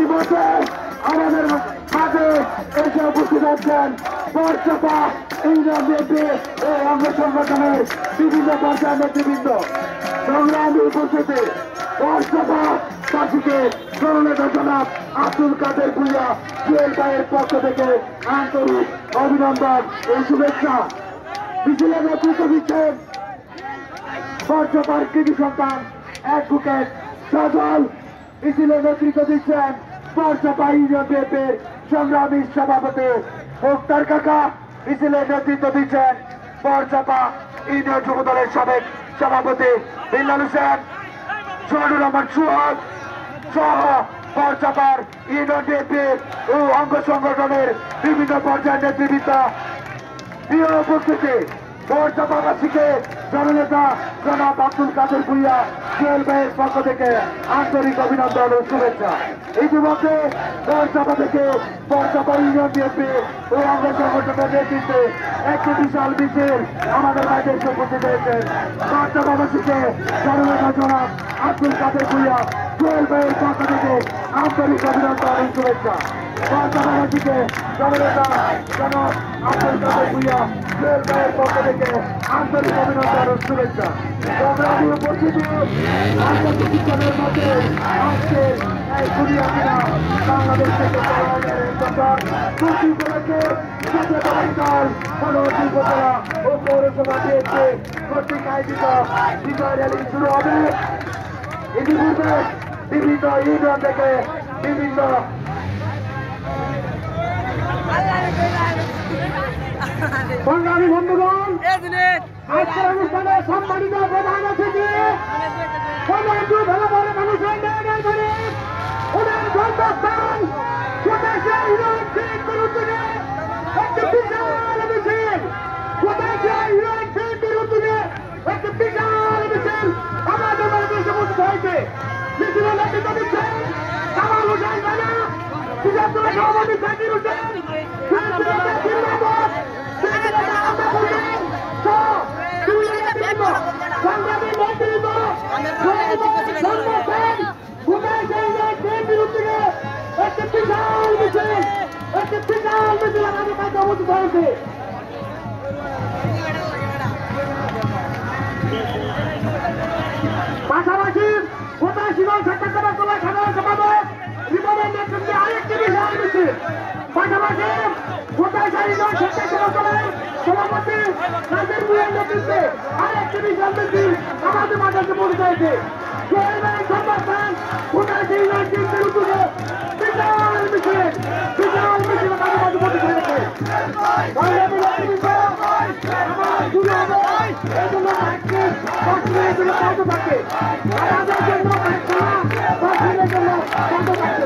ইতিমধ্যে আমাদের মাঝে এসে উপস্থিত হচ্ছেন বরচাপা ইউনিয়ন বিএনপি ও অঙ্গ সংগঠনের বিভিন্ন পর্যায়ের নেতৃবৃন্দ। সংগ্রামী উপস্থিতি বরচাপা বাসীকে জননেতা জনাব আব্দুল কাদের ভূঁইয়া জুয়েল ভাইয়ের পক্ষ থেকে আন্তরিক অভিনন্দন ও শুভেচ্ছা। মিছিলের নেতৃত্ব দিচ্ছেন বরচাপার কৃতি সন্তান অ্যাডভোকেট সজল। মিছিলের নেতৃত্ব দিচ্ছেন বরচাপা ইউনিয়ন বিএনপির সংগ্রামী সভাপতি মুক্তার কাকা। মিছিলের নেতৃত্ব দিচ্ছেন বরচাপা ইউনিয়ন যুব দলের সাবেক সভাপতি বিল্লাল হোসেন, সোহানুর রহমান সোহাগ সহ বরচাপার ইউনিয়ন বিএনপির ও অঙ্গ সংগঠনের বিভিন্ন পর্যায়ের নেতৃবৃন্দ। প্রিয় উপস্থিতি, বরচাপাবাসীকে জননেতা জনাব আব্দুল কাদের ভূঁইয়া জুয়েল ভাইয়ের পক্ষ থেকে আন্তরিক অভিনন্দন ও শুভেচ্ছা। ইতিমধ্যে বরচাপা থেকে বরচাপা ইউনিয়ন বিএনপি ও অঙ্গ সংগঠনের নেতৃত্বে একটি বিশাল মিছিল আমাদের মাঝে এসে উপস্থিত হয়েছেন। বরচাপাবাসীকে জননেতা জনাব আব্দুল কাদের ভূঁইয়া জুয়েল ভাইয়ের পক্ষ থেকে আন্তরিক অভিনন্দন ও শুভেচ্ছা। বরচাপাবাসীকে জননেতা জনাব আব্দুল কাদের ভূঁইয়া জুয়েল ভাইয়ের পক্ষ থেকে আন্তরিক অভিনন্দন ও শুভেচ্ছা। সংগ্রামী উপস্থিতি, আন্তর্জাতিকের মধ্যে আজকে এই দুনিয়া কিনা বাংলাদেশ থেকে চুক্তি করেছে জাতীয়তাবাদী দল মনোহরপুর উপজেলা ও পৌরসভা বিএনপি কর্তৃক আয়োজিত বিজয় র্যালি শুরু হবে। ইতিপূর্বে বিভিন্ন ইউনিয়ন থেকে বিভিন্ন সংগ্রামী বন্ধুগণ, আজকের অনুষ্ঠানে সম্মানিত প্রধান অতিথি মানুষের ওনার জন্মস্থান একটি বিশাল মিছিল, একটি বিশাল মিছিল আমাদের মাঝে উপস্থিত হয়েছে। মিছিলের নেতৃত্ব দিচ্ছেন কামাল হোসেন রানা, সিরাজুল্লাহ সভাপতি জাকির হোসেন, পাশাপাশি কোথায় শিবন সাক্ষাৎকার তোলার সাধারণ সম্পাদক রিপনের নেতৃত্বে আরেকটি বিশাল মিছিল, পাশাপাশি কোথায় সারিজন স্বেচ্ছাসেবক দলের সভাপতি নাজির ভূঁইয়ার নেতৃত্বে আরেকটি বিশাল মিছিল আমাদের মাঝে উপস্থিত হয়েছে। জুয়েল ভাইয়ের জন্মস্থান কোথায় শিবন চিন্তার উদ্যোগে বিশাল মিছিল আমাদের মাঝে উপস্থিত হয়েছে। থাকে